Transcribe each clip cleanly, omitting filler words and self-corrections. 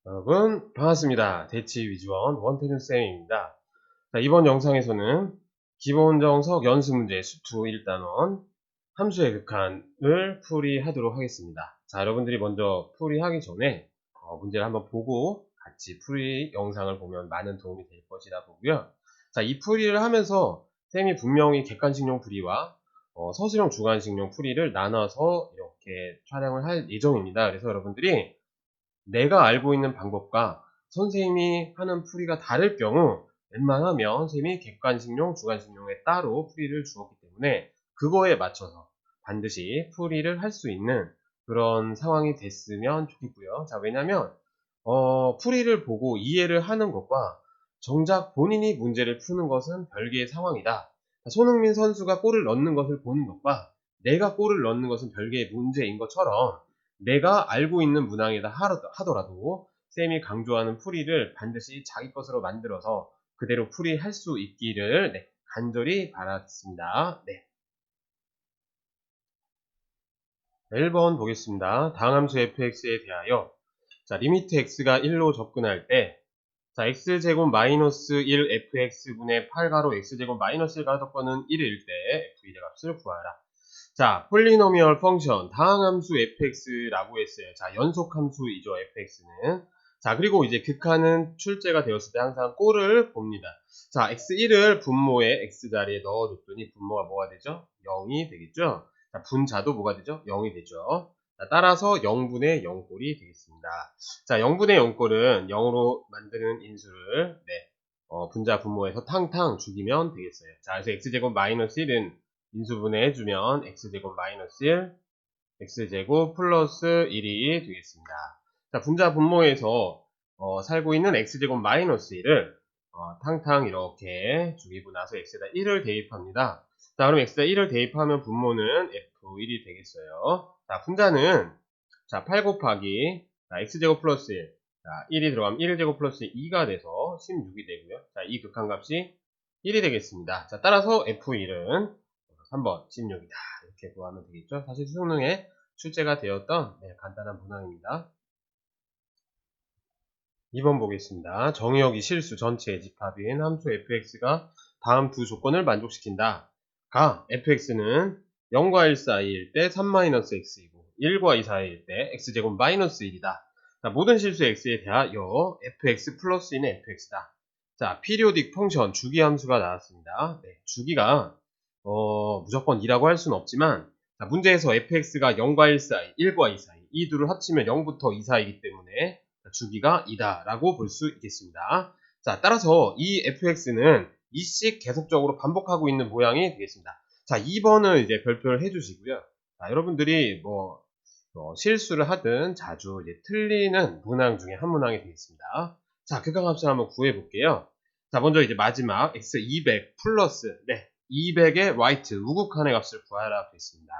여러분 반갑습니다. 대치위주원 원태준쌤입니다. 이번 영상에서는 기본정석 연습문제 수투 1단원 함수의 극한을 풀이하도록 하겠습니다. 자, 여러분들이 먼저 풀이하기 전에 문제를 한번 보고 같이 풀이 영상을 보면 많은 도움이 될 것이라 보고요. 자, 이 풀이를 하면서 쌤이 분명히 객관식용 풀이와 서술형 주관식용 풀이를 나눠서 이렇게 촬영을 할 예정입니다. 그래서 여러분들이 내가 알고 있는 방법과 선생님이 하는 풀이가 다를 경우 웬만하면 선생님이 객관식용, 주관식용에 따로 풀이를 주었기 때문에 그거에 맞춰서 반드시 풀이를 할 수 있는 그런 상황이 됐으면 좋겠고요. 자, 왜냐면 풀이를 보고 이해를 하는 것과 정작 본인이 문제를 푸는 것은 별개의 상황이다. 손흥민 선수가 골을 넣는 것을 보는 것과 내가 골을 넣는 것은 별개의 문제인 것처럼 내가 알고 있는 문항이다 하더라도 쌤이 강조하는 풀이를 반드시 자기 것으로 만들어서 그대로 풀이할 수 있기를 간절히 바라겠습니다. 네. 1번 보겠습니다. 다음 함수 fx에 대하여 자, 리미트 x가 1로 접근할 때 자, x제곱 마이너스 1 fx분의 8가로 x제곱 마이너스 1가 접근은 1일 때 f1의 값을 구하라. 자, 폴리노미얼 펑션 다항함수 fx라고 했어요. 자, 연속함수이죠, fx는. 자, 그리고 이제 극한은 출제가 되었을 때 항상 꼴을 봅니다. 자, x1을 분모의 x자리에 넣어줬더니 분모가 뭐가 되죠? 0이 되겠죠? 자, 분자도 뭐가 되죠? 0이 되죠. 자, 따라서 0분의 0꼴이 되겠습니다. 자, 0분의 0꼴은 0으로 만드는 인수를 분자 분모에서 탕탕 죽이면 되겠어요. 자, 그래서 x제곱 마이너스 1은 인수분해 해주면 x제곱 마이너스 1, x제곱 플러스 1이 되겠습니다. 자, 분자 분모에서 살고 있는 x제곱 마이너스 1을 탕탕 이렇게 죽이고 나서 x에다 1을 대입합니다. 자, 그럼 x에다 1을 대입하면 분모는 f1이 되겠어요. 자, 분자는 자, 8 곱하기 자, x제곱 플러스 1, 자, 1이 들어가면 1제곱 플러스 2가 돼서 16이 되고요. 자, 이 극한값이 1이 되겠습니다. 자, 따라서 f1은 3번 16이다. 이렇게 구하면 되겠죠. 사실 수능에 출제가 되었던 간단한 문항입니다. 2번 보겠습니다. 정의역이 실수 전체의 집합인 함수 fx가 다음 두 조건을 만족시킨다. 가 fx는 0과 1 사이일 때 3-x이고 1과 2 사이일 때 x제곱 마이너스 1이다. 자, 모든 실수 x에 대하여 fx 플러스인 fx다. 자, 피리오딕 펑션 주기함수가 나왔습니다. 주기가 무조건 2라고 할 수는 없지만 자, 문제에서 fx가 0과 1 사이, 1과 2 사이 이 둘을 합치면 0부터 2 사이이기 때문에 주기가 2다 라고 볼 수 있겠습니다. 자, 따라서 이 fx는 이씩 계속적으로 반복하고 있는 모양이 되겠습니다. 자, 2번은 이제 별표를 해주시고요. 자, 여러분들이 실수를 하든 자주 이제 틀리는 문항 중에 한 문항이 되겠습니다. 자, 극한값을 한번 구해볼게요. 자, 먼저 이제 마지막 x 200 플러스 200의 right 우극한의 값을 구하라 되겠습니다.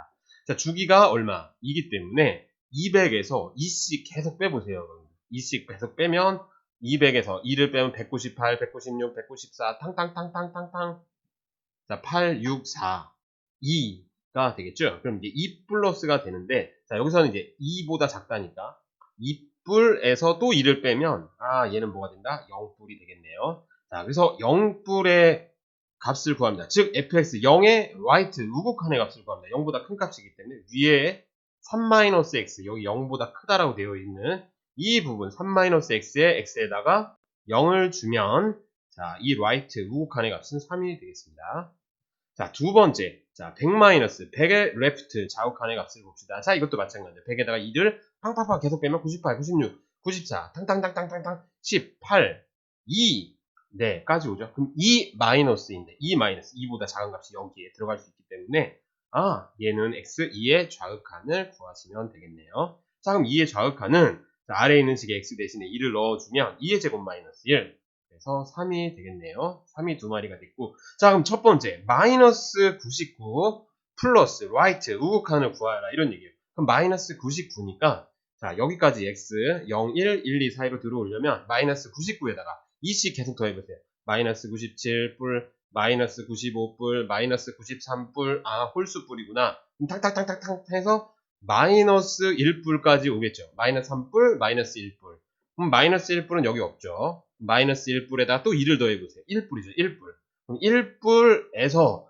자, 주기가 얼마? 2기 때문에 200에서 2씩 계속 빼보세요. 2씩 계속 빼면 200에서 2를 빼면 198, 196, 194 탕탕탕탕탕탕 자, 8, 6, 4, 2가 되겠죠? 그럼 이제 2 플러스가 되는데 자, 여기서는 이제 2보다 작다니까 2뿔에서 또 2를 빼면 얘는 뭐가 된다? 0뿔이 되겠네요. 자, 그래서 0뿔의 값을 구합니다. 즉 fx 0의 right 우극한의 값을 구합니다. 0보다 큰 값이기 때문에 위에 3-x 여기 0보다 크다라고 되어 있는 이 부분 3-x의 x에다가 0을 주면 자, 이 right 우극한의 값은 3이 되겠습니다. 자, 두 번째. 자, 100-100의 left 좌우칸의 값을 봅시다. 자, 이것도 마찬가지예요. 100에다가 2를 팡팡팡 계속 빼면 98, 96, 94, 탕탕탕탕탕탕 18, 2 까지 오죠. 그럼 2 마이너스인데 2 마이너스 2보다 작은 값이 여기에 들어갈 수 있기 때문에 얘는 x2의 좌우칸을 구하시면 되겠네요. 자, 그럼 2의 좌우칸은 아래에 있는 식에 x 대신에 2를 넣어주면 2의 제곱 마이너스 1 그래서 3이 되겠네요. 3이 두 마리가 됐고 자, 그럼 첫 번째 마이너스 99 플러스 right 우극한을 구하라 이런 얘기예요. 그럼 마이너스 99니까 자, 여기까지 x 0, 1, 1, 2 사이로 들어오려면 마이너스 99에다가 2씩 계속 더해보세요. 마이너스 97 뿔 마이너스 95뿔, 마이너스 93뿔, 홀수뿔이구나. 그럼 탕탕탕탕탕 해서 마이너스 1뿔까지 오겠죠. 마이너스 3뿔, 마이너스 1뿔. 그럼 마이너스 1뿔은 여기 없죠. 마이너스 1뿔에다가 또 2를 더해보세요. 1뿔이죠. 1뿔. 그럼 1뿔에서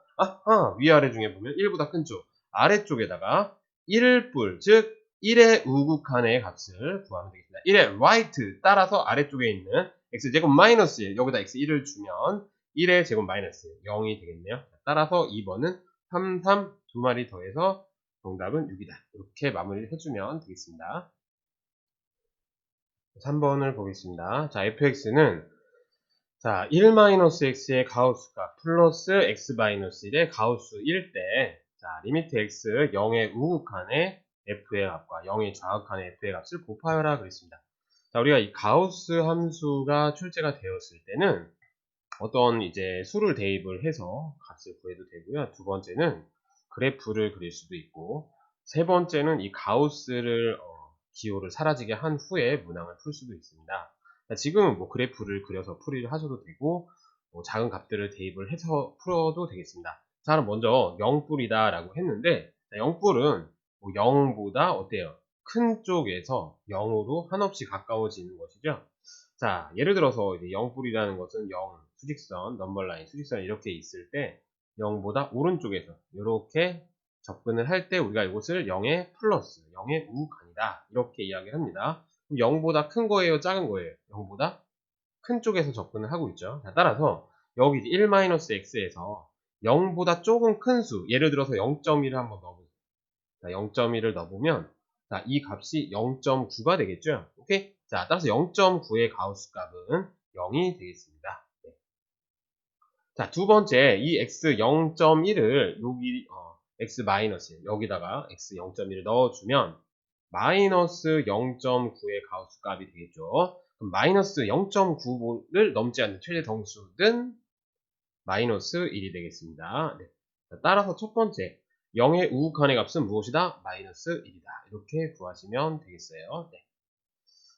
위아래 중에 보면 1보다 큰 쪽, 아래쪽에다가 1뿔, 즉 1의 우극한의 값을 구하면 되겠습니다. 1의 right 따라서 아래쪽에 있는 x제곱 마이너스 1, 여기다 x1을 주면 1의 제곱 마이너스 0이 되겠네요. 따라서 2번은 3, 3 두 마리 더해서 정답은 6이다. 이렇게 마무리를 해주면 되겠습니다. 3번을 보겠습니다. 자, fx는 자, 1-x의 가우스값 플러스 x-1의 가우스 1대 자, 리미트 x 0의 우극한의 f의 값과 0의 좌극한의 f의 값을 곱하여라 그랬습니다. 자, 우리가 이 가우스 함수가 출제가 되었을 때는 어떤 이제 수를 대입을 해서 값을 구해도 되고요. 두 번째는 그래프를 그릴 수도 있고, 세 번째는 이 가우스를 기호를 사라지게 한 후에 문항을 풀 수도 있습니다. 지금은 뭐 그래프를 그려서 풀이를 하셔도 되고, 작은 값들을 대입을 해서 풀어도 되겠습니다. 자, 그럼 먼저 0뿔이다 라고 했는데, 0뿔은 0보다 어때요? 큰 쪽에서 0으로 한없이 가까워지는 것이죠. 자, 예를 들어서 이제 0뿔이라는 것은 0, 수직선, 넘버라인, 수직선 이렇게 있을 때 0보다 오른쪽에서 이렇게 접근을 할 때 우리가 이것을 0의 플러스, 0의 우극한이다 이렇게 이야기를 합니다. 그럼 0보다 큰 거예요? 작은 거예요? 0보다 큰 쪽에서 접근을 하고 있죠. 자, 따라서 여기 1-x에서 0보다 조금 큰 수, 예를 들어서 0.1을 한번 넣어보세요. 자, 0.1을 넣어보면 자, 이 값이 0.9가 되겠죠. 오케이? 자, 따라서 0.9의 가우스 값은 0이 되겠습니다. 네. 자, 두 번째, 이 x 0.1을 여기 x 마이너스 여기다가 x 0.1을 넣어주면 마이너스 0.9의 가우스 값이 되겠죠. 그럼 마이너스 0.9를 넘지 않는 최대 정수는 마이너스 1이 되겠습니다. 네. 자, 따라서 첫 번째 0의 우극한의 값은 무엇이다? 마이너스 1이다. 이렇게 구하시면 되겠어요. 네.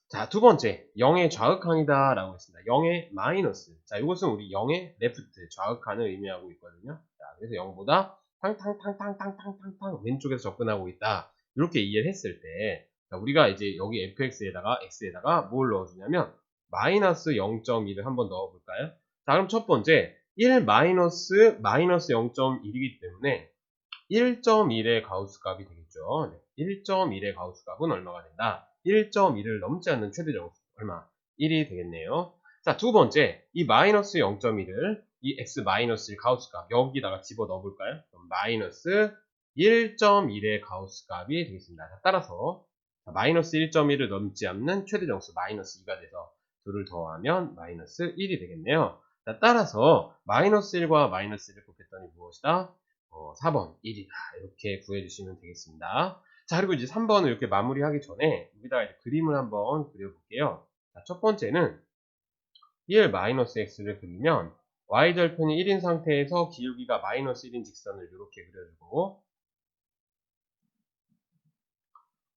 자, 두 번째 0의 좌극한이다 라고 했습니다. 0의 마이너스. 자, 이것은 우리 0의 레프트 좌극한을 의미하고 있거든요. 자, 그래서 0보다 탕탕탕탕탕탕탕탕 왼쪽에서 접근하고 있다. 이렇게 이해를 했을 때 자, 우리가 이제 여기 fx에다가 x에다가 뭘 넣어주냐면 마이너스 0.1을 한번 넣어볼까요? 자, 그럼 첫 번째 1 마이너스 0.1이기 때문에 1.1의 가우스 값이 되겠죠. 네. 1.1의 가우스 값은 얼마가 된다? 1.1을 넘지 않는 최대 정수 얼마? 1이 되겠네요. 자, 두 번째 이 마이너스 0.1을 이 x 마이너스 1 가우스 값 여기다가 집어 넣어 볼까요? 마이너스 1.1의 가우스 값이 되겠습니다. 자, 따라서 마이너스 1.1을 넘지 않는 최대 정수 마이너스 2가 돼서 둘을 더하면 마이너스 1이 되겠네요. 자, 따라서 마이너스 1과 마이너스 1을 곱했더니 무엇이다? 4번 1이다 이렇게 구해주시면 되겠습니다. 자, 그리고 이제 3번을 이렇게 마무리하기 전에 여기다가 이제 그림을 한번 그려볼게요. 자, 첫 번째는 1-x를 그리면 y절편이 1인 상태에서 기울기가 마이너스 1인 직선을 이렇게 그려주고,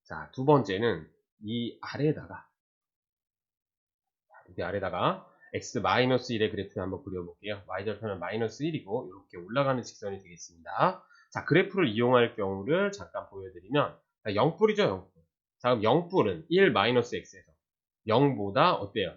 자, 두 번째는 이 아래다가 x-1의 그래프를 한번 그려볼게요. y절편은 마이너스 1이고 이렇게 올라가는 직선이 되겠습니다. 자, 그래프를 이용할 경우를 잠깐 보여드리면 0뿔이죠, 0뿔. 자, 그럼 0뿔은 1-x에서 0보다 어때요?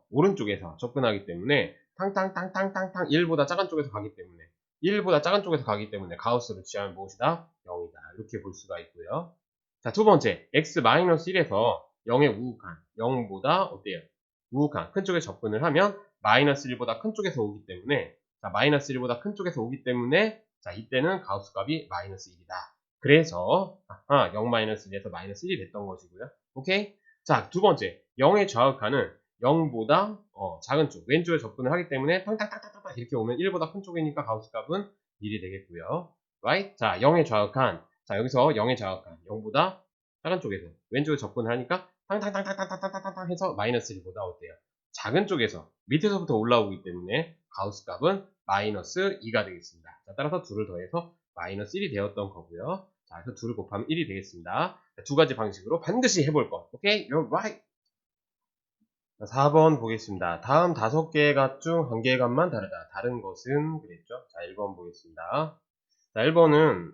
오른쪽에서 접근하기 때문에 탕탕탕탕탕탕 1보다 작은 쪽에서 가기 때문에 1보다 작은 쪽에서 가기 때문에 가우스를 취하면 무엇이다? 0이다. 이렇게 볼 수가 있고요. 자, 두 번째 x-1에서 0의 우극한 0보다 어때요? 우극한 큰 쪽에 접근을 하면 마이너스 1보다 큰 쪽에서 오기 때문에 자, 마이너스 1보다 큰 쪽에서 오기 때문에 자, 이때는 가우스 값이 마이너스 1이다. 그래서 0-1에서 마이너스 1이 됐던 것이고요. 오케이? 자, 두 번째 0의 좌극한은 0보다 작은 쪽 왼쪽에 접근을 하기 때문에 탕탕탕탕탕 이렇게 오면 1보다 큰 쪽이니까 가우스 값은 1이 되겠고요. right? 자, 0의 좌극한 자, 여기서 0의 좌극한 0보다 작은 쪽에서 왼쪽에 접근을 하니까 탕탕탕탕탕탕탕탕 해서 마이너스 1보다 어때요? 작은 쪽에서 밑에서부터 올라오기 때문에 가우스 값은 마이너스 2가 되겠습니다. 자, 따라서 둘을 더해서 마이너스 1이 되었던 거고요. 자, 그래서 둘을 곱하면 1이 되겠습니다. 자, 두 가지 방식으로 반드시 해볼 것. 오케이? You're right. 자, 4번 보겠습니다. 다음 5개의 값 중 한 개의 값만 다르다. 다른 것은 그랬죠. 자, 1번 보겠습니다. 자, 1번은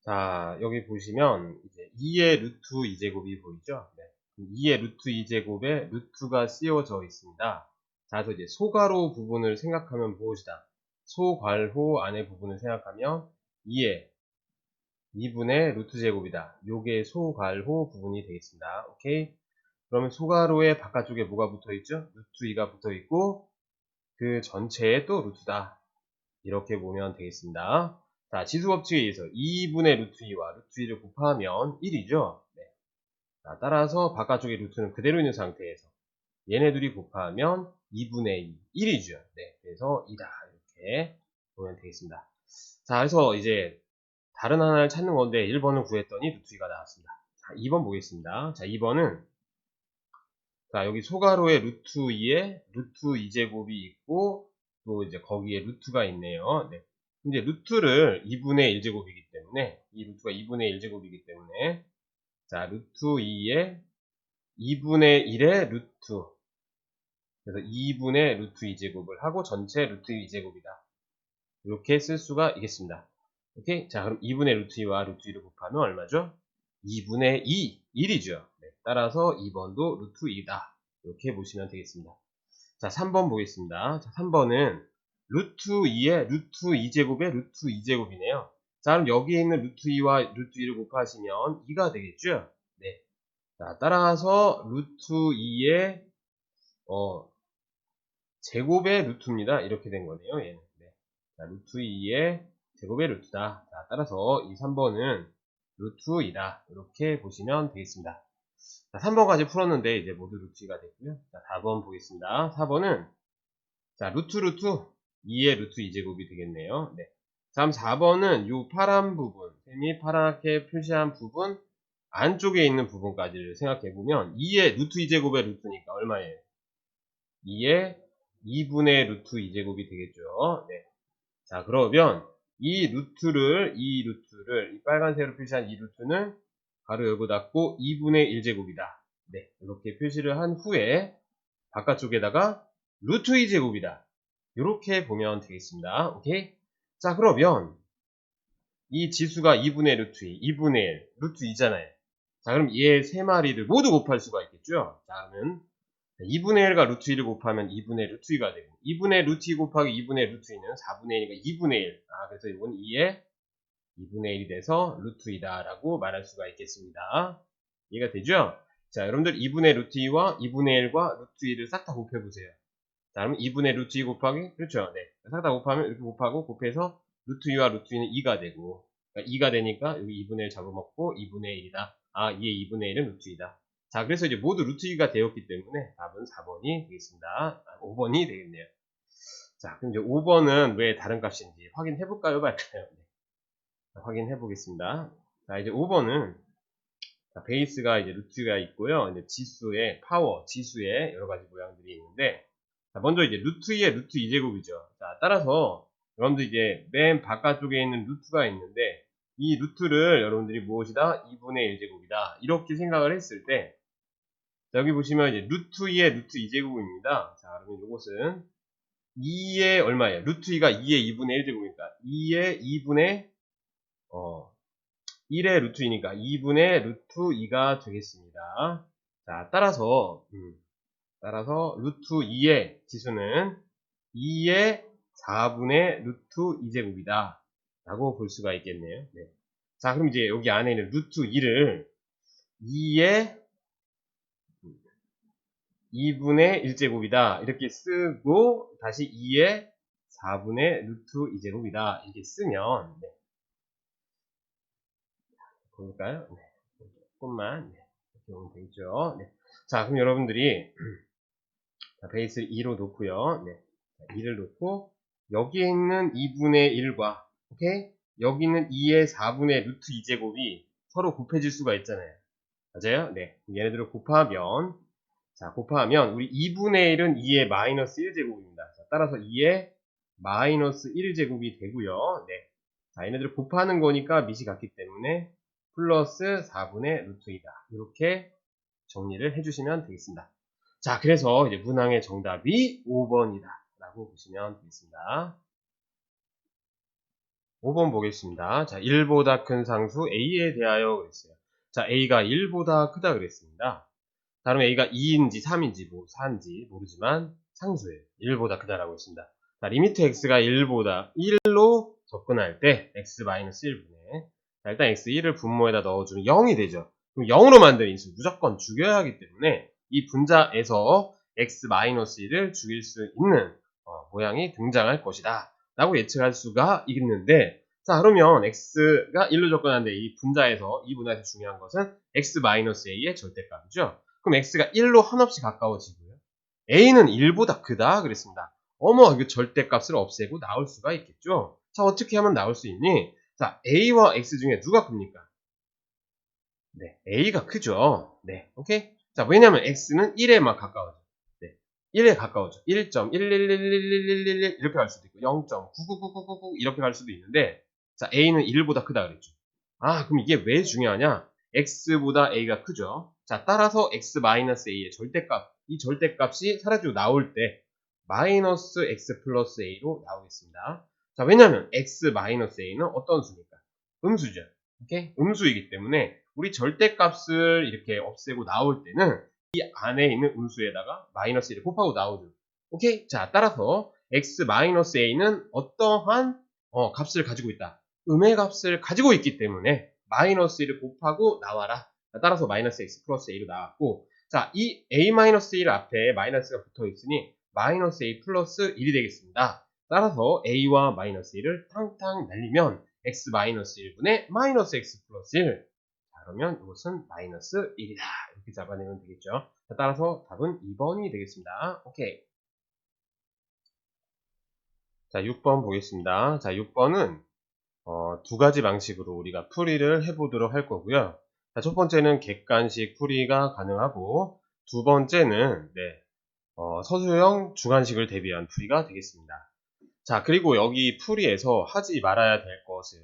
자, 여기 보시면 이제 2의 루트 2제곱이 보이죠? 네. 2의 루트 2제곱에 루트가 씌워져 있습니다. 자, 그래서 이제 소괄호 부분을 생각하면 무엇이다? 소괄호 안의 부분을 생각하면 2의 2분의 루트 제곱이다. 요게 소괄호 부분이 되겠습니다. 오케이? 그러면 소괄호의 바깥쪽에 뭐가 붙어 있죠? 루트 2가 붙어 있고 그 전체에 또 루트다. 이렇게 보면 되겠습니다. 자, 지수법칙에 의해서 2분의 루트 2와 루트 2를 곱하면 1이죠. 네. 자, 따라서 바깥쪽에 루트는 그대로 있는 상태에서 얘네 둘이 곱하면 2분의 2, 1이죠. 네. 그래서 2다. 이렇게 보면 되겠습니다. 자, 그래서 이제 다른 하나를 찾는 건데 1번을 구했더니 루트 2가 나왔습니다. 자, 2번 보겠습니다. 자, 2번은 자, 여기 소괄호에 루트 2에 루트 2제곱이 있고 또 이제 거기에 루트가 있네요. 네. 이제 루트를 2분의 1제곱이기 때문에 이 루트가 2분의 1제곱이기 때문에 자, 루트 2에 2분의 1의 루트 그래서 2분의 루트 2제곱을 하고 전체 루트 2제곱이다. 이렇게 쓸 수가 있겠습니다. 오케이? 자, 그럼 2분의 루트 2와 루트 2를 곱하면 얼마죠? 2분의 2, 1이죠. 네. 따라서 2번도 루트 2다. 이렇게 보시면 되겠습니다. 자, 3번 보겠습니다. 자, 3번은 루트 2에 루트 2제곱에 루트 2제곱이네요. 자, 그럼 여기에 있는 루트 2와 루트 2를 곱하시면 2가 되겠죠? 네. 자, 따라서 루트 2의 제곱의 루트입니다. 이렇게 된 거네요. 얘는. 네. 자, 루트 2의 제곱의 루트다. 자, 따라서 이 3번은 루트 2다. 이렇게 보시면 되겠습니다. 자, 3번까지 풀었는데 이제 모두 루트 2가 됐고요. 자, 4번 보겠습니다. 4번은 자, 루트 2의 루트 2제곱이 되겠네요. 네. 다음 4번은 요 파란 부분, 셈이 파랗게 표시한 부분 안쪽에 있는 부분까지를 생각해보면 2의 루트 2제곱의 루트니까 얼마예요? 2의 2분의 루트 2제곱이 되겠죠. 네. 자, 그러면 이 루트를 이 빨간색으로 표시한 이 루트는 가로 열고 닫고 2분의 1제곱이다. 네. 이렇게 표시를 한 후에 바깥쪽에다가 루트 2제곱이다. 이렇게 보면 되겠습니다. 오케이? 자, 그러면 이 지수가 2분의 루트 2, 2분의 1, 루트 2잖아요. 자, 그럼 얘 세 마리를 모두 곱할 수가 있겠죠? 자, 그러면 2분의 1과 루트 2를 곱하면 2분의 루트 2가 되고 2분의 루트 2 곱하기 2분의 루트 2는 4분의 1이니까 2분의 1. 아, 그래서 이건 2에 2분의 1이 돼서 루트 2다 라고 말할 수가 있겠습니다. 이해가 되죠? 자, 여러분들 2분의 루트 2와 2분의 1과 루트 2를 싹 다 곱해보세요. 자, 그러면 2분의 루트 2 곱하기, 그렇죠. 네. 싹 다 곱하면 이렇게 곱하고 곱해서 루트 2와 루트 2는 2가 되고, 그러니까 2가 되니까 여기 2분의 1 잡아먹고 2분의 1이다. 아, 얘 2분의 1은 루트 2다. 자, 그래서 이제 모두 루트 2가 되었기 때문에 답은 4번이 되겠습니다. 5번이 되겠네요. 자, 그럼 이제 5번은 왜 다른 값인지 확인해볼까요? 말까요? 네. 확인해보겠습니다. 자, 이제 5번은 베이스가 이제 루트가 있고요. 이제 지수의 파워, 지수의 여러 가지 모양들이 있는데, 자, 먼저 이제 루트 2의 루트 2제곱이죠. 자, 따라서 여러분들 이제 맨 바깥쪽에 있는 루트가 있는데, 이 루트를 여러분들이 무엇이다? 2분의 1제곱이다. 이렇게 생각을 했을 때, 자, 여기 보시면 이제 루트 2의 루트 2제곱입니다. 자, 그러면 이것은 2의 얼마예요? 루트 2가 2의 2분의 1제곱이니까 2의 2분의 1의 루트 2니까 2분의 루트 2가 되겠습니다. 자, 따라서 루트 2의 지수는 2의 4분의 루트 2제곱이다 라고 볼 수가 있겠네요. 네. 자, 그럼 이제 여기 안에 있는 루트 2를 2의 2분의 1제곱이다 이렇게 쓰고 다시 2의 4분의 루트 2제곱이다 이렇게 쓰면 네. 볼까요? 네. 조금만 네. 이렇게 오면 되겠죠. 네. 자, 그럼 여러분들이 베이스를 2로 놓고요. 네. 2를 놓고 여기에 있는 2분의 1과 오케이? 여기 있는 2의 4분의 루트 2제곱이 서로 곱해질 수가 있잖아요. 맞아요? 네. 얘네들을 곱하면 자, 곱하면 우리 2분의 1은 2의 마이너스 1제곱입니다. 자, 따라서 2의 마이너스 1제곱이 되고요. 네. 자, 얘네들을 곱하는 거니까 밑이 같기 때문에 플러스 4분의 루트 2다. 이렇게 정리를 해주시면 되겠습니다. 자, 그래서 이제 문항의 정답이 5번이다 라고 보시면 되겠습니다. 5번 보겠습니다. 자, 1보다 큰 상수 A에 대하여 그랬어요. 자, A가 1보다 크다 그랬습니다. 다른 A가 2인지 3인지 뭐 4인지 모르지만 상수예요. 1보다 크다라고 했습니다. 자, 리미트 X가 1보다 1로 접근할 때 X-1분의 자, 일단 X1을 분모에다 넣어주면 0이 되죠. 그럼 0으로 만든 인수 무조건 죽여야 하기 때문에 이 분자에서 X-1을 죽일 수 있는 모양이 등장할 것이다 라고 예측할 수가 있는데, 자, 그러면 X가 1로 접근하는데 이 분자에서 중요한 것은 X-A의 절대값이죠. 그럼 X가 1로 한없이 가까워지고요. A는 1보다 크다 그랬습니다. 어머, 이거 절대값을 없애고 나올 수가 있겠죠. 자, 어떻게 하면 나올 수 있니? 자, A와 X 중에 누가 큽니까? 네, A가 크죠. 네, 오케이? 자, 왜냐면 X는 1에 막 가까워져. 네, 1에 가까워져. 1.1111111 이렇게 갈 수도 있고 0.99999 이렇게 갈 수도 있는데, 자, A는 1보다 크다 그랬죠. 아, 그럼 이게 왜 중요하냐? X보다 A가 크죠. 자, 따라서 X-A의 절대값, 이 절대값이 사라지고 나올 때 마이너스 X 플러스 A로 나오겠습니다. 자, 왜냐면 X-A는 어떤 수입니까? 음수죠. 오케이? 음수이기 때문에 우리 절대값을 이렇게 없애고 나올 때는 이 안에 있는 음수에다가 마이너스 1을 곱하고 나오죠. 오케이? 자, 따라서 X-A는 어떠한 값을 가지고 있다. 음의 값을 가지고 있기 때문에 마이너스 1을 곱하고 나와라. 따라서 마이너스 X 플러스 A로 나왔고, 자, 이 A-1 앞에 마이너스가 붙어 있으니 마이너스 A 플러스 1이 되겠습니다. 따라서 A와 마이너스 1을 탕탕 날리면 X-1분의 마이너스 X 플러스 1. 자, 그러면 이것은 마이너스 1이다. 이렇게 잡아내면 되겠죠. 자, 따라서 답은 2번이 되겠습니다. 오케이. 자, 6번 보겠습니다. 자, 6번은 두 가지 방식으로 우리가 풀이를 해보도록 할 거고요. 자, 첫 번째는 객관식 풀이가 가능하고, 두 번째는 서술형 주관식을 대비한 풀이가 되겠습니다. 자, 그리고 여기 풀이에서 하지 말아야 될 것을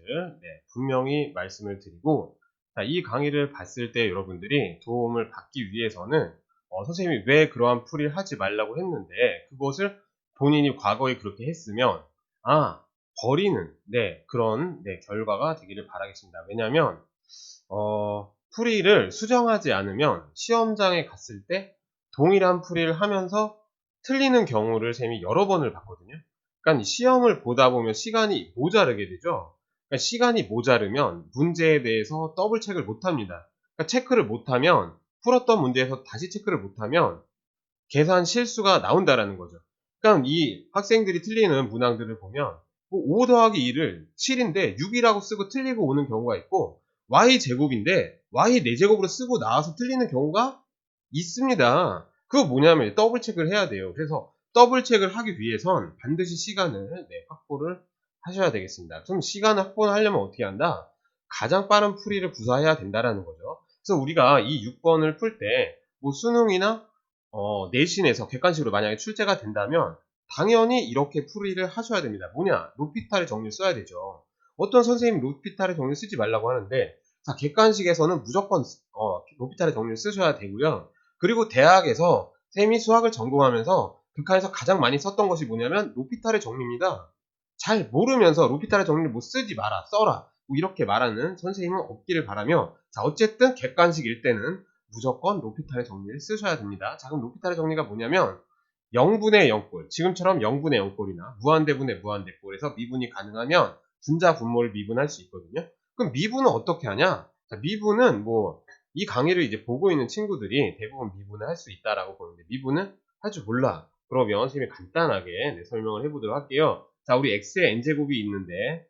분명히 말씀을 드리고, 자, 이 강의를 봤을 때 여러분들이 도움을 받기 위해서는 선생님이 왜 그러한 풀이를 하지 말라고 했는데 그것을 본인이 과거에 그렇게 했으면 버리는 그런 결과가 되기를 바라겠습니다. 왜냐하면 풀이를 수정하지 않으면 시험장에 갔을 때 동일한 풀이를 하면서 틀리는 경우를 쌤이 여러 번을 봤거든요. 그러니까 시험을 보다 보면 시간이 모자르게 되죠. 그러니까 시간이 모자르면 문제에 대해서 더블 체크를 못합니다. 그러니까 체크를 못하면, 풀었던 문제에서 다시 체크를 못하면 계산 실수가 나온다라는 거죠. 그러니까 이 학생들이 틀리는 문항들을 보면 5 더하기 2를 7인데 6이라고 쓰고 틀리고 오는 경우가 있고, y제곱인데 y 4제곱으로 쓰고 나와서 틀리는 경우가 있습니다. 그거 뭐냐면 더블 체크를 해야 돼요. 그래서 더블 체크를 하기 위해선 반드시 시간을 확보를 하셔야 되겠습니다. 그럼 시간을 확보를 하려면 어떻게 한다? 가장 빠른 풀이를 구사해야 된다라는 거죠. 그래서 우리가 이 6번을 풀 때 뭐 수능이나 내신에서 객관식으로 만약에 출제가 된다면 당연히 이렇게 풀이를 하셔야 됩니다. 뭐냐? 로피탈의 정리를 써야 되죠. 어떤 선생님이 로피탈의 정리를 쓰지 말라고 하는데, 자, 객관식에서는 무조건 로피탈의 정리를 쓰셔야 되고요. 그리고 대학에서 쌤이 수학을 전공하면서 극한에서 가장 많이 썼던 것이 뭐냐면 로피탈의 정리입니다. 잘 모르면서 로피탈의 정리를 못 쓰지 마라, 써라, 뭐 이렇게 말하는 선생님은 없기를 바라며, 자, 어쨌든 객관식일 때는 무조건 로피탈의 정리를 쓰셔야 됩니다. 자, 그럼 로피탈의 정리가 뭐냐면 0분의 0꼴, 지금처럼 0분의 0꼴이나 무한대분의 무한대꼴에서 미분이 가능하면 분자 분모를 미분할 수 있거든요. 그럼 미분은 어떻게 하냐? 자, 미분은 이 강의를 이제 보고 있는 친구들이 대부분 미분을 할 수 있다라고 보는데, 미분은 할 줄 몰라. 그러면 선생님이 간단하게 설명을 해보도록 할게요. 자, 우리 x의 n제곱이 있는데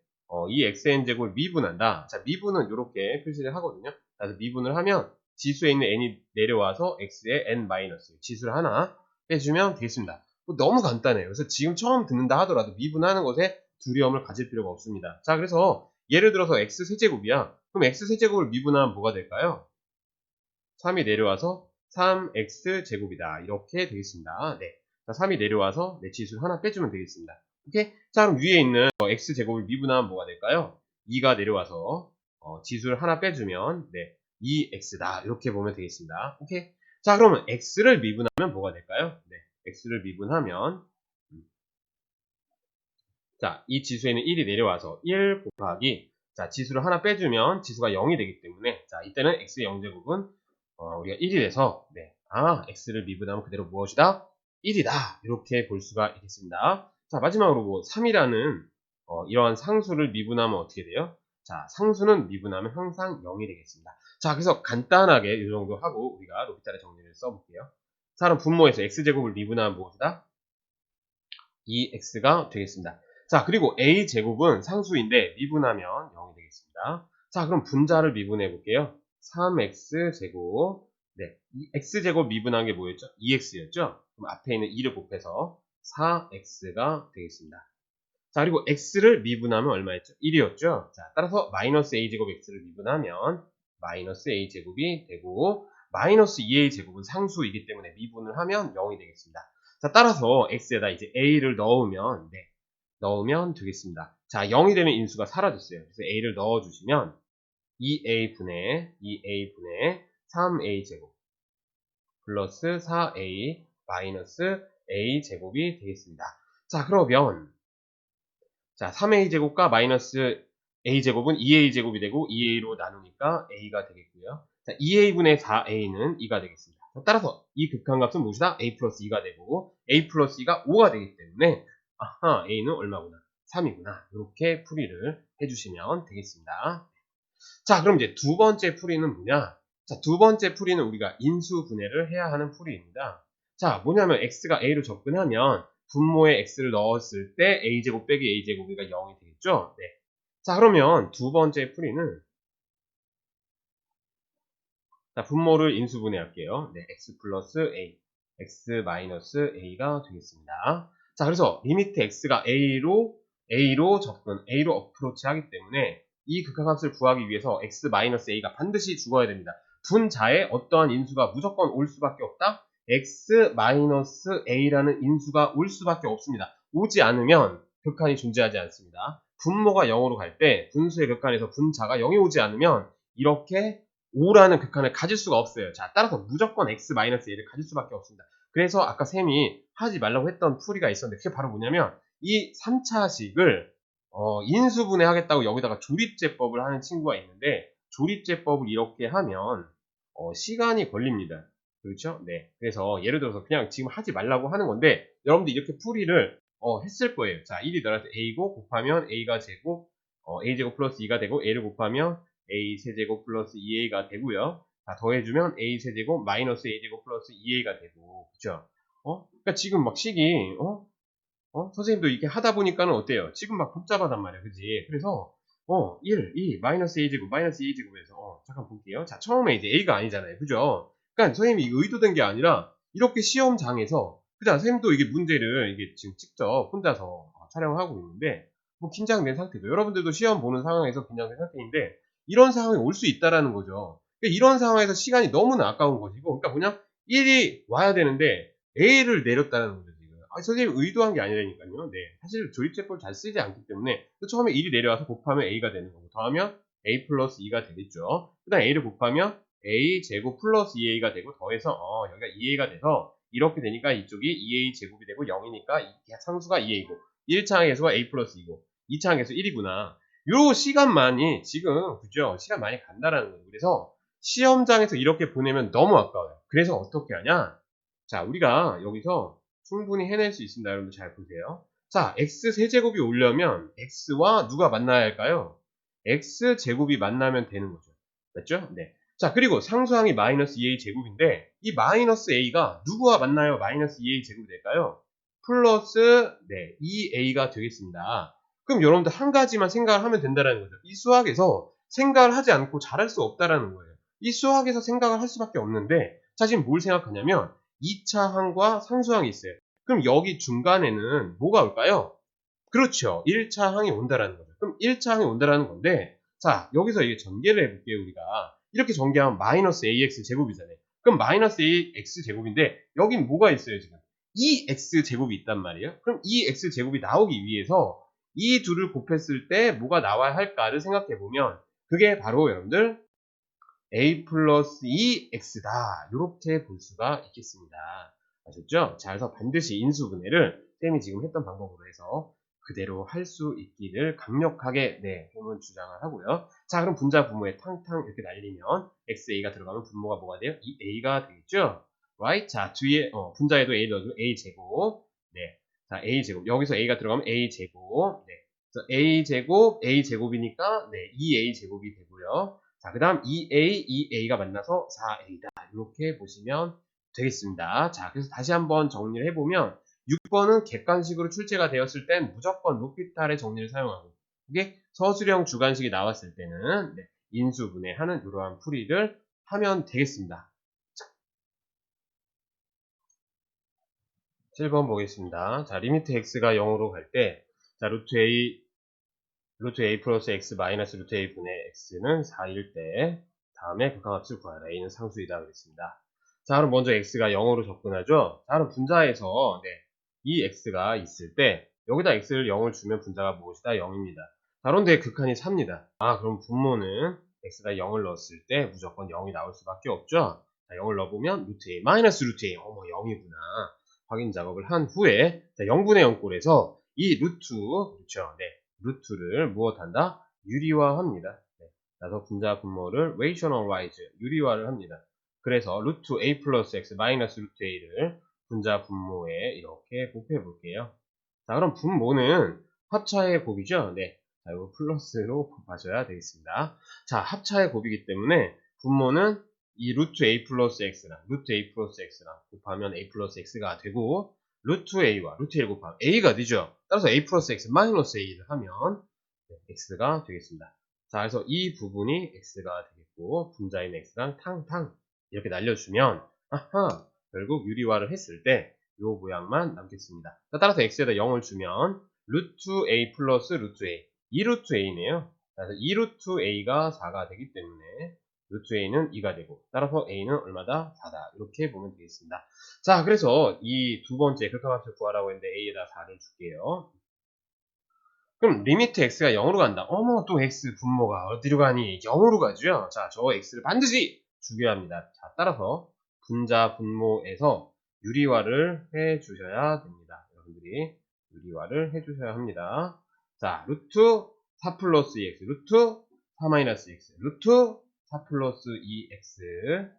이 x의 n제곱을 미분한다. 자, 미분은 이렇게 표시를 하거든요. 그래서 미분을 하면 지수에 있는 n이 내려와서 x의 n 마이너스 지수를 하나 빼주면 되겠습니다. 너무 간단해요. 그래서 지금 처음 듣는다 하더라도 미분하는 것에 두려움을 가질 필요가 없습니다. 자, 그래서 예를 들어서 x세제곱이야. 그럼 x세제곱을 미분하면 뭐가 될까요? 3이 내려와서 3x제곱이다. 이렇게 되겠습니다. 네. 자, 3이 내려와서 지수를 하나 빼주면 되겠습니다. 오케이? 자, 그럼 위에 있는 x제곱을 미분하면 뭐가 될까요? 2가 내려와서 지수를 하나 빼주면 2x다. 이렇게 보면 되겠습니다. 오케이? 자, 그러면 x를 미분하면 뭐가 될까요? 네, x를 미분하면 자, 이 지수에는 1이 내려와서 1 곱하기 자, 지수를 하나 빼주면 지수가 0이 되기 때문에 자, 이때는 x의 0제곱은 우리가 1이 돼서 네, x를 미분하면 그대로 무엇이다? 1이다. 이렇게 볼 수가 있겠습니다. 자, 마지막으로 뭐 3이라는 이러한 상수를 미분하면 어떻게 돼요? 자, 상수는 미분하면 항상 0이 되겠습니다. 자, 그래서 간단하게 이 정도 하고 우리가 로피탈의 정리를 써볼게요. 자, 그럼 분모에서 x제곱을 미분하면 무엇이다? 2x가 되겠습니다. 자, 그리고 a제곱은 상수인데 미분하면 0이 되겠습니다. 자, 그럼 분자를 미분해 볼게요. 3x제곱 네, x제곱 미분한 게 뭐였죠? 2x였죠? 그럼 앞에 있는 2를 곱해서 4x가 되겠습니다. 자, 그리고 x를 미분하면 얼마였죠? 1이었죠? 자, 따라서 마이너스 a제곱 x를 미분하면 마이너스 a제곱이 되고 마이너스 2a제곱은 상수이기 때문에 미분을 하면 0이 되겠습니다. 자, 따라서 x에다 이제 a를 넣으면 네, 넣으면 되겠습니다. 자, 0이 되면 인수가 사라졌어요. 그래서 a를 넣어주시면 2a분의 3a제곱 플러스 4a 마이너스 a제곱이 되겠습니다. 자, 그러면 자, 3a제곱과 마이너스 a제곱은 2a제곱이 되고 2a로 나누니까 a가 되겠고요. 자, 2a분의 4a는 2가 되겠습니다. 따라서 이 극한값은 무엇이다? a 플러스 2가 되고 a 플러스 2가 5가 되기 때문에 아하, a는 얼마구나? 3이구나. 이렇게 풀이를 해주시면 되겠습니다. 자, 그럼 이제 두 번째 풀이는 뭐냐? 자, 두 번째 풀이는 우리가 인수분해를 해야 하는 풀이입니다. 자, 뭐냐면 x가 a로 접근하면 분모에 x를 넣었을 때 a제곱 빼기 a제곱이가 0이 되겠죠? 네. 자, 그러면 두 번째 풀이는 자, 분모를 인수분해 할게요. 네, x 플러스 a, x 마이너스 a가 되겠습니다. 자, 그래서 리미트 x가 a로 접근, a로 어프로치 하기 때문에 이 극한값을 구하기 위해서 x 마이너스 a가 반드시 죽어야 됩니다. 분자에 어떠한 인수가 무조건 올 수밖에 없다? x 마이너스 a라는 인수가 올 수밖에 없습니다. 오지 않으면 극한이 존재하지 않습니다. 분모가 0으로 갈 때 분수의 극한에서 분자가 0이 오지 않으면 이렇게 5라는 극한을 가질 수가 없어요. 자, 따라서 무조건 x-a를 가질 수밖에 없습니다. 그래서 아까 쌤이 하지 말라고 했던 풀이가 있었는데 그게 바로 뭐냐면 이 3차식을 인수분해 하겠다고 여기다가 조립제법을 하는 친구가 있는데 조립제법을 이렇게 하면 시간이 걸립니다. 그렇죠? 네. 그래서 예를 들어서 그냥 지금 하지 말라고 하는 건데 여러분들 이렇게 풀이를 했을 거예요. 자, 1이 들어서 a고 곱하면 a가 제곱 a제곱 플러스 2가 되고 a를 곱하면 a 세제곱 플러스 2a가 되고요. 자, 더해주면 a 세제곱 마이너스 a제곱 플러스 2a가 되고 그죠? 그러니까 지금 막 식이 선생님도 이렇게 하다 보니까는 어때요? 지금 막 복잡하단 말이야, 그지? 그래서 1, 2, 마이너스 a제곱, 마이너스 2제곱에서 잠깐 볼게요. 자, 처음에 이제 a가 아니잖아요, 그죠? 그러니까 선생님이 의도된 게 아니라 이렇게 시험장에서 그죠? 선생님도 이게 문제를 이게 지금 직접 혼자서 촬영하고 있는데 뭐 긴장된 상태죠. 여러분들도 시험 보는 상황에서 긴장된 상태인데 이런 상황이 올 수 있다라는 거죠. 그러니까 이런 상황에서 시간이 너무나 아까운 것이고, 그러니까 뭐냐? 1이 와야 되는데 a를 내렸다는 거죠. 선생님 의도한 게 아니라니까요. 네. 사실 조립제법을 잘 쓰지 않기 때문에 처음에 1이 내려와서 곱하면 a가 되는 거고 더하면 a 플러스 2가 되겠죠. 그 다음 a를 곱하면 a 제곱 플러스 2a가 되고 더해서 여기가 2a가 돼서 이렇게 되니까 이쪽이 2a 제곱이 되고 0이니까 상수가 2a고 1차 항에서가 a 플러스 2고 2차 항에서 1이구나. 요 시간만이 지금 그죠? 시간 많이 간다라는 거예요. 그래서 시험장에서 이렇게 보내면 너무 아까워요. 그래서 어떻게 하냐? 자, 우리가 여기서 충분히 해낼 수 있습니다. 여러분들 잘 보세요. 자, x 세제곱이 오려면 x와 누가 만나야 할까요? x 제곱이 만나면 되는 거죠. 맞죠? 네. 자, 그리고 상수항이 마이너스 2a 제곱인데 이 마이너스 a가 누구와 만나요? 마이너스 2a 제곱이 될까요? 플러스 2a가 되겠습니다. 그럼 여러분들 한 가지만 생각을 하면 된다는 거죠. 이 수학에서 생각을 하지 않고 잘할 수 없다라는 거예요. 이 수학에서 생각을 할 수밖에 없는데 자, 지금 뭘 생각하냐면 2차 항과 상수항이 있어요. 그럼 여기 중간에는 뭐가 올까요? 그렇죠. 1차 항이 온다라는 거죠. 그럼 1차 항이 온다라는 건데 자, 여기서 이게 전개를 해볼게요. 우리가 이렇게 전개하면 마이너스 ax 제곱이잖아요. 그럼 마이너스 ax 제곱인데 여긴 뭐가 있어요 지금? 2x 제곱이 있단 말이에요. 그럼 2x 제곱이 나오기 위해서 이 둘을 곱했을 때 뭐가 나와야 할까를 생각해보면 그게 바로 여러분들 a 플러스 2x다. 이렇게 볼 수가 있겠습니다. 아셨죠? 자, 그래서 반드시 인수분해를 쌤이 지금 했던 방법으로 해서 그대로 할 수 있기를 강력하게 쌤은 주장을 하고요. 자, 그럼 분자 분모에 탕탕 이렇게 날리면 xa가 들어가면 분모가 뭐가 돼요? 2a가 되겠죠? right? 자, 뒤에 분자에도 a 넣어도 a 제곱. 네. 자, a 제곱. 여기서 a가 들어가면 a 제곱. 네. 그래서 a 제곱, a 제곱이니까 2a 제곱이 되고요. 자, 그다음 2a, 2a가 만나서 4a다. 이렇게 보시면 되겠습니다. 자, 그래서 다시 한번 정리를 해보면 6번은 객관식으로 출제가 되었을 땐 무조건 로피탈의 정리를 사용하고 이게 서술형 주관식이 나왔을 때는 인수분해하는 이러한 풀이를 하면 되겠습니다. 7번 보겠습니다. 자, 리미트 x가 0으로 갈 때, 자, 루트 a 플러스 x 마이너스 루트 a 분의 x는 4일 때, 다음에 극한합을 구하라. a는 상수이다. 그랬습니다. 자, 그럼 먼저 x가 0으로 접근하죠. 자, 그럼 분자에서, 이 x가 있을 때, 여기다 x를 0을 주면 분자가 무엇이다? 0입니다. 자, 그런데 극한이 4입니다. 아, 그럼 분모는 x가 0을 넣었을 때 무조건 0이 나올 수밖에 없죠. 자, 0을 넣어보면 루트 a 마이너스 루트 a, 0이구나. 확인 작업을 한 후에, 자, 0분의 0꼴에서 이 루트, 그렇죠. 루트를 무엇한다? 유리화합니다. 그래서 분자 분모를 rationalize, 유리화를 합니다. 그래서 루트 a 플러스 x 마이너스 루트 a를 분자 분모에 이렇게 곱해 볼게요. 자, 그럼 분모는 합차의 곱이죠? 자, 이거 플러스로 곱하셔야 되겠습니다. 자, 합차의 곱이기 때문에 분모는 이 루트 a 플러스 x랑 곱하면 a 플러스 x가 되고 루트 a와 루트 a를 곱하면 a가 되죠. 따라서 a 플러스 x 마이너스 a를 하면 x가 되겠습니다. 자, 그래서 이 부분이 x가 되겠고 분자인 x랑 탕탕 이렇게 날려주면 아하, 결국 유리화를 했을 때 이 모양만 남겠습니다. 자, 따라서 x에다 0을 주면 루트 a 플러스 루트 a 2루트 a네요. 그래서 2루트 a가 4가 되기 때문에 루트 a는 2가 되고 따라서 a는 얼마다? 4다. 이렇게 보면 되겠습니다. 자, 그래서 이 두 번째 극한합을 구하라고 했는데 a에다 4를 줄게요. 그럼 리미트 x가 0으로 간다. 어머, 또 x 분모가 어디로 가니? 0으로 가죠. 자, 저 x를 반드시 죽여야 합니다. 자, 따라서 분자 분모에서 유리화를 해 주셔야 됩니다. 여러분들이 유리화를 해 주셔야 합니다. 자, 루트 4 플러스 2x, 루트 4 마이너스 x, 루트 4 플러스 2x,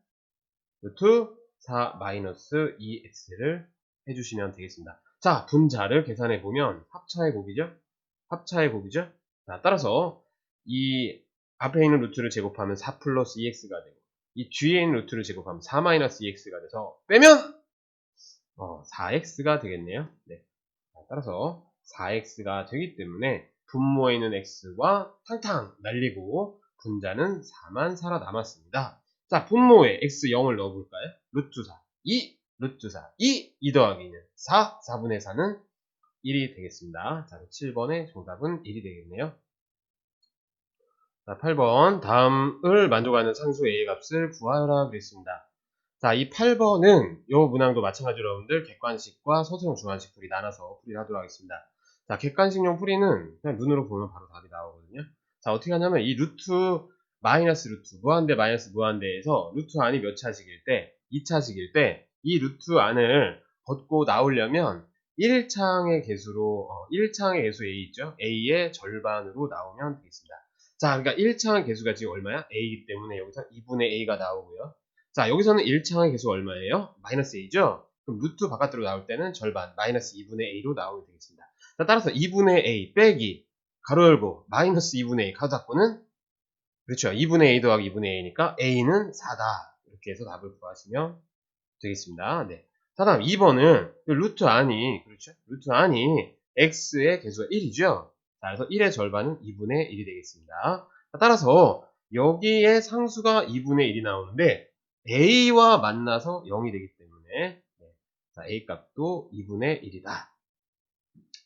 루트 4 마이너스 2x를 해주시면 되겠습니다. 자, 분자를 계산해 보면 합차의 곱이죠? 합차의 곱이죠? 자, 따라서 이 앞에 있는 루트를 제곱하면 4 플러스 2x가 되고 이 뒤에 있는 루트를 제곱하면 4 마이너스 2x가 돼서 빼면 4x가 되겠네요. 자, 따라서 4x가 되기 때문에 분모에 있는 x와 탕탕 날리고 분자는 4만 살아남았습니다. 자, 분모에 x 0을 넣어볼까요? 루트 4, 2, 루트 4, 2 더하기 2는 4, 4분의 4는 1이 되겠습니다. 자, 7번의 정답은 1이 되겠네요. 자, 8번 다음을 만족하는 상수 a의 값을 구하라 그랬습니다. 자, 이 8번은 이 문항도 마찬가지로 여러분들 객관식과 서술형 주관식 풀이 나눠서 풀이를 하도록 하겠습니다. 자, 객관식용 풀이는 그냥 눈으로 보면 바로 답이 나오거든요. 자, 어떻게 하냐면 이 루트 마이너스 루트 무한대 마이너스 무한대에서 루트 안이 몇 차식일 때 2차식일 때 이 루트 안을 걷고 나오려면 1창의 개수로 1창의 개수 a 있죠? a의 절반으로 나오면 되겠습니다. 자, 그러니까 1창의 개수가 지금 얼마야? a이기 때문에 여기서 2분의 a가 나오고요. 자, 여기서는 1창의 개수 얼마예요? 마이너스 a죠? 그럼 루트 바깥으로 나올 때는 절반, 마이너스 2분의 a로 나오면 되겠습니다. 자, 따라서 2분의 a 빼기, 가로 열고, 마이너스 2분의 a, 가로 닫고는, 그렇죠. 2분의 a 더하기 2분의 a니까 a는 4다. 이렇게 해서 답을 구하시면 되겠습니다. 네. 자, 다음 2번은 루트 안이, 그렇죠. 루트 안이 x의 개수가 1이죠. 자, 그래서 1의 절반은 2분의 1이 되겠습니다. 자, 따라서 여기에 상수가 2분의 1이 나오는데 a와 만나서 0이 되기 때문에 자, a 값도 2분의 1이다.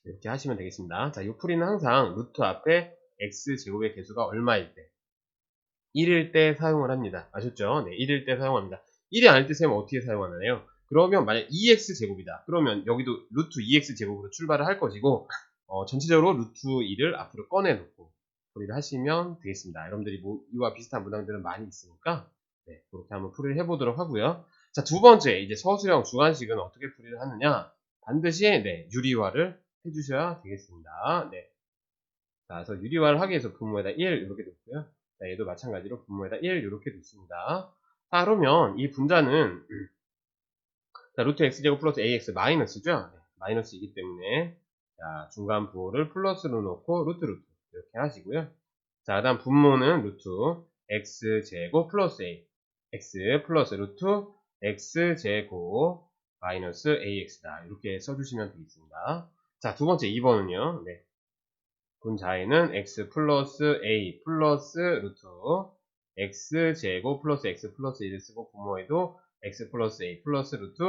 이렇게 하시면 되겠습니다. 자, 이 풀이는 항상 루트 앞에 x제곱의 개수가 얼마일 때 1일 때 사용을 합니다. 아셨죠? 네, 1일 때 사용합니다. 1이 아닐 때 쌤은 어떻게 사용하나요? 그러면 만약 2x제곱이다. 그러면 여기도 루트 2x제곱으로 출발을 할 것이고 전체적으로 루트 2를 앞으로 꺼내놓고 풀이를 하시면 되겠습니다. 여러분들이 뭐 이와 비슷한 문항들은 많이 있으니까 네, 그렇게 한번 풀이를 해보도록 하고요. 자, 두 번째 이제 서술형 주관식은 어떻게 풀이를 하느냐? 반드시 네, 유리화를 해주셔야 되겠습니다. 네. 자, 그래서 유리화를 하기 위해서 분모에다 1 이렇게 놓고요. 자, 얘도 마찬가지로 분모에다 1 이렇게 놓습니다. 자, 그러면 이 분자는 자, 루트 x제곱 플러스 ax 마이너스죠? 네, 마이너스이기 때문에 자, 중간 부호를 플러스로 놓고 루트 이렇게 하시고요. 자, 그 다음 분모는 루트 x제곱 플러스 a x 플러스 루트 x제곱 마이너스 ax다. 이렇게 써주시면 되겠습니다. 자, 두 번째 2번은요. 네. 분자에는 x 플러스 a 플러스 루트 x제곱 플러스 x 플러스 1을 쓰고 분모에도 x 플러스 a 플러스 루트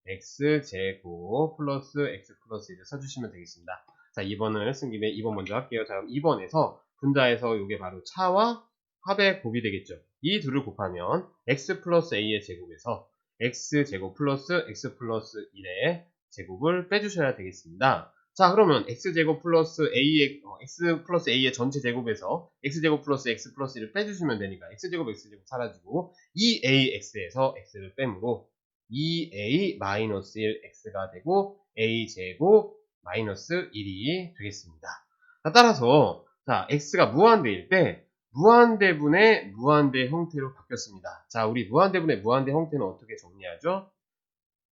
x제곱 플러스 x 플러스 1을 써주시면 되겠습니다. 자, 2번을 쓴 김에 2번 먼저 할게요. 자, 그럼 2번에서 분자에서 이게 바로 차와 합의 곱이 되겠죠. 이 둘을 곱하면 x 플러스 a의 제곱에서 x제곱 플러스 x 플러스 1의 제곱을 빼주셔야 되겠습니다. 자, 그러면 x제곱 플러스 a의 x 플러스 a의 전체 제곱에서 x제곱 플러스 x 플러스 1을 빼주시면 되니까 x제곱 x제곱 사라지고 2ax에서 x를 빼므로 2a 마이너스 1x가 되고 a제곱 마이너스 1이 되겠습니다. 자, 따라서 자, x가 무한대일 때 무한대분의 무한대 형태로 바뀌었습니다. 자, 우리 무한대분의 무한대 형태는 어떻게 정리하죠?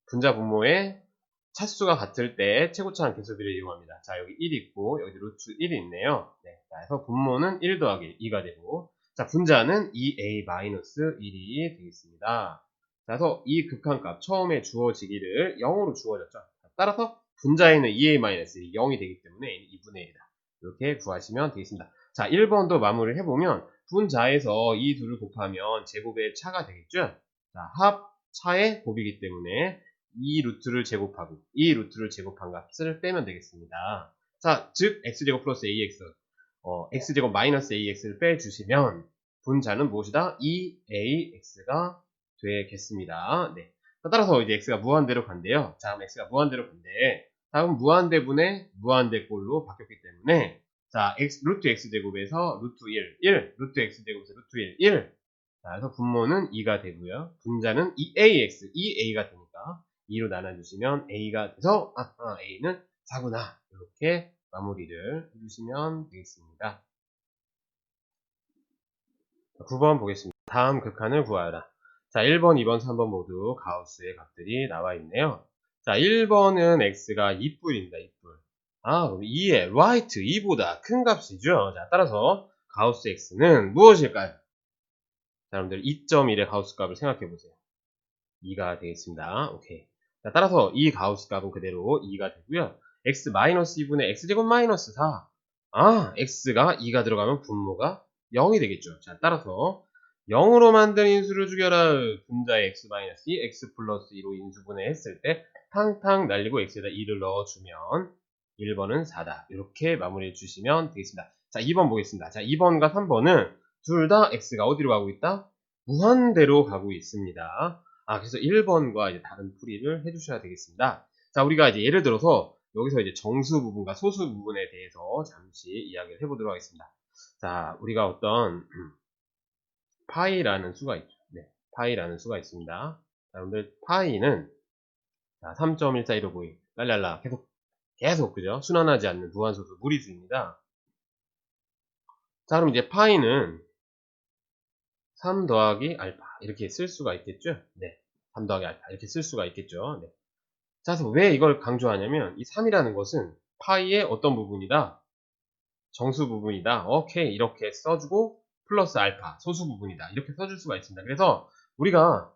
분자 분모의 차수가 같을 때 최고차항 개수비를 이용합니다. 자, 여기 1 있고 여기 루트 1이 있네요. 네, 자, 그래서 분모는 1 더하기 2가 되고 자, 분자는 2a-1이 되겠습니다. 자, 그래서 이 극한값 처음에 주어지기를 0으로 주어졌죠. 자, 따라서 분자에는 2a-1이 0이 되기 때문에 2분의 1이다. 이렇게 구하시면 되겠습니다. 자, 1번도 마무리를 해보면 분자에서 이 둘을 곱하면 제곱의 차가 되겠죠. 자, 합차의 곱이기 때문에 이 루트를 제곱하고 이 루트를 제곱한 값을 빼면 되겠습니다. 자, 즉 x제곱 플러스 ax x제곱 마이너스 ax를 빼주시면 분자는 무엇이다? 2ax가 되겠습니다. 네. 따라서 이제 x가 무한대로 간대요. 자, 그럼 x가 무한대로 간대. 다음 무한대분의 무한대꼴로 바뀌었기 때문에 자, 루트 x제곱에서 루트 1, 루트 x제곱에서 루트 1. 자, 그래서 분모는 2가 되고요. 분자는 2a가 되니까 2로 나눠주시면 a가 돼서 a는 4구나. 이렇게 마무리를 해주시면 되겠습니다. 9번 보겠습니다. 다음 극한을 구하라. 자, 1번, 2번, 3번 모두 가우스의 값들이 나와 있네요. 자, 1번은 x가 2뿔입니다. 2뿔. 아, 그럼 2의 right, 2보다 큰 값이죠. 자, 따라서 가우스 x는 무엇일까요? 자, 여러분들 2.1의 가우스 값을 생각해 보세요. 2가 되겠습니다. 오케이. 자, 따라서 이 가우스 값은 그대로 2가 되고요. x-2분의 x제곱 마이너스 4. 아, x가 2가 들어가면 분모가 0이 되겠죠. 자, 따라서 0으로 만든 인수를 죽여라. 분자의 x-2, x 플러스 2로 인수분해 했을 때 탕탕 날리고 x에다 2를 넣어주면 1번은 4다. 이렇게 마무리해 주시면 되겠습니다. 자, 2번 보겠습니다. 자, 2번과 3번은 둘 다 x가 어디로 가고 있다? 무한대로 가고 있습니다. 그래서 1번과 이제 다른 풀이를 해주셔야 되겠습니다. 자, 우리가 이제 예를 들어서 여기서 이제 정수 부분과 소수 부분에 대해서 잠시 이야기를 해보도록 하겠습니다. 자, 우리가 어떤 파이라는 수가 있죠. 네, 파이라는 수가 있습니다. 자, 여러분들 파이는 3.14259 랄랄라 계속 그죠? 순환하지 않는 무한소수 무리수입니다. 자, 그럼 이제 파이는 3 더하기 알파 이렇게 쓸 수가 있겠죠? 네, 3 더하기 알파 이렇게 쓸 수가 있겠죠? 네. 자, 그래서 왜 이걸 강조하냐면 이 3이라는 것은 파이의 어떤 부분이다? 정수 부분이다. 오케이, 이렇게 써주고 플러스 알파 소수 부분이다. 이렇게 써줄 수가 있습니다. 그래서 우리가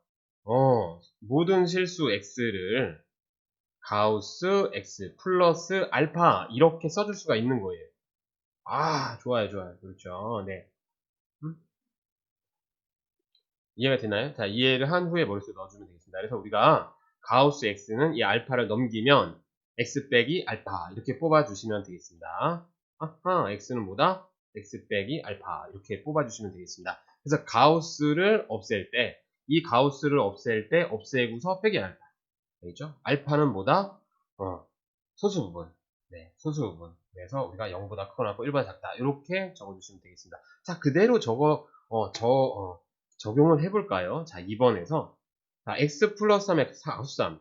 모든 실수 x를 가우스 x 플러스 알파 이렇게 써줄 수가 있는 거예요. 좋아요. 그렇죠. 네. 이해가 되나요? 자, 이해를 한 후에 머릿속에 넣어주면 되겠습니다. 그래서 우리가 가우스 x는 이 알파를 넘기면 x 빼기 알파 이렇게 뽑아주시면 되겠습니다. x는 뭐다? x 빼기 알파 이렇게 뽑아주시면 되겠습니다. 그래서 가우스를 없앨 때, 이 가우스를 없앨 때 없애고서 빼기 알파. 되겠죠? 알파는 뭐다? 소수 부분. 네, 소수 부분. 그래서 우리가 0보다 크거나 1보다 작다. 이렇게 적어주시면 되겠습니다. 자, 그대로 적용을 해볼까요? 자, 2번에서. 자, x 플러스 3, x 가우스 3.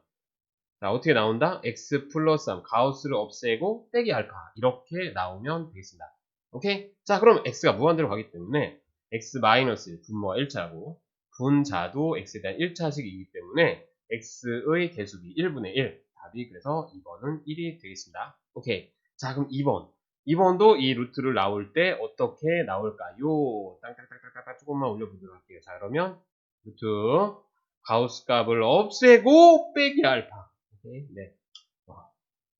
자, 어떻게 나온다? x 플러스 3, 가우스를 없애고 빼기 알파. 이렇게 나오면 되겠습니다. 오케이? 자, 그럼 x가 무한대로 가기 때문에 x 마이너스 1, 분모가 1차고, 분자도 x에 대한 1차식이기 때문에 x의 개수비 1분의 1. 답이 그래서 2번은 1이 되겠습니다. 오케이. 자, 그럼 2번. 2번도 이 루트를 나올 때 어떻게 나올까요? 땅땅땅땅땅 조금만 올려보도록 할게요. 자, 그러면 루트 가우스 값을 없애고 빼기 알파. 오케이. 네.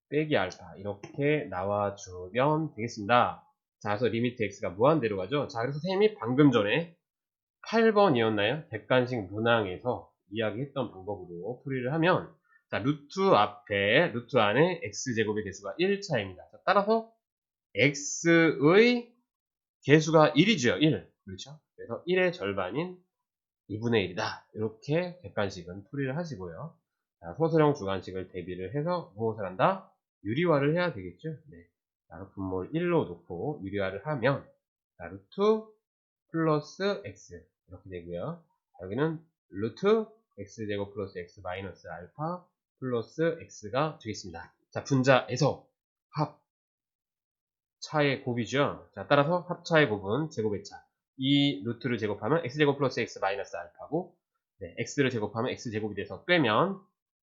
빼기 알파. 이렇게 나와주면 되겠습니다. 자, 그래서 리미트 x가 무한대로 가죠. 자, 그래서 선생님이 방금 전에 8번이었나요? 객관식 문항에서 이야기했던 방법으로 풀이를 하면, 자, 루트 안에 x제곱의 개수가 1차입니다. 자, 따라서 x의 개수가 1이죠. 1. 그렇죠? 그래서 1의 절반인 2분의 1이다. 이렇게 객관식은 풀이를 하시고요. 자, 소수령 주관식을 대비를 해서 무엇을 한다? 유리화를 해야 되겠죠? 네. 자, 분모를 1로 놓고 유리화를 하면, 자, 루트 플러스 x 이렇게 되고요. 자, 여기는 루트 x제곱 플러스 x 마이너스 알파 플러스 x가 되겠습니다. 자, 분자에서 합 차의 곱이죠. 자, 따라서 합차의 곱은 제곱의 차. 이 루트를 제곱하면 x제곱 플러스 x 마이너스 알파고, 네, x를 제곱하면 x제곱이 돼서 빼면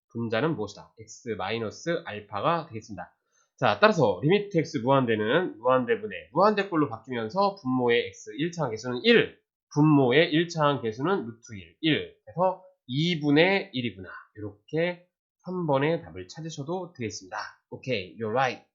분자는 무엇이다? x 마이너스 알파가 되겠습니다. 자, 따라서 리미트 x 무한대는 무한대분의 무한대꼴로 바뀌면서 분모의 x 1차항 개수는 1, 분모의 1차항 개수는 루트 1 그래서 2분의 1이구나. 이렇게 3번의 답을 찾으셔도 되겠습니다. 오케이, you're right.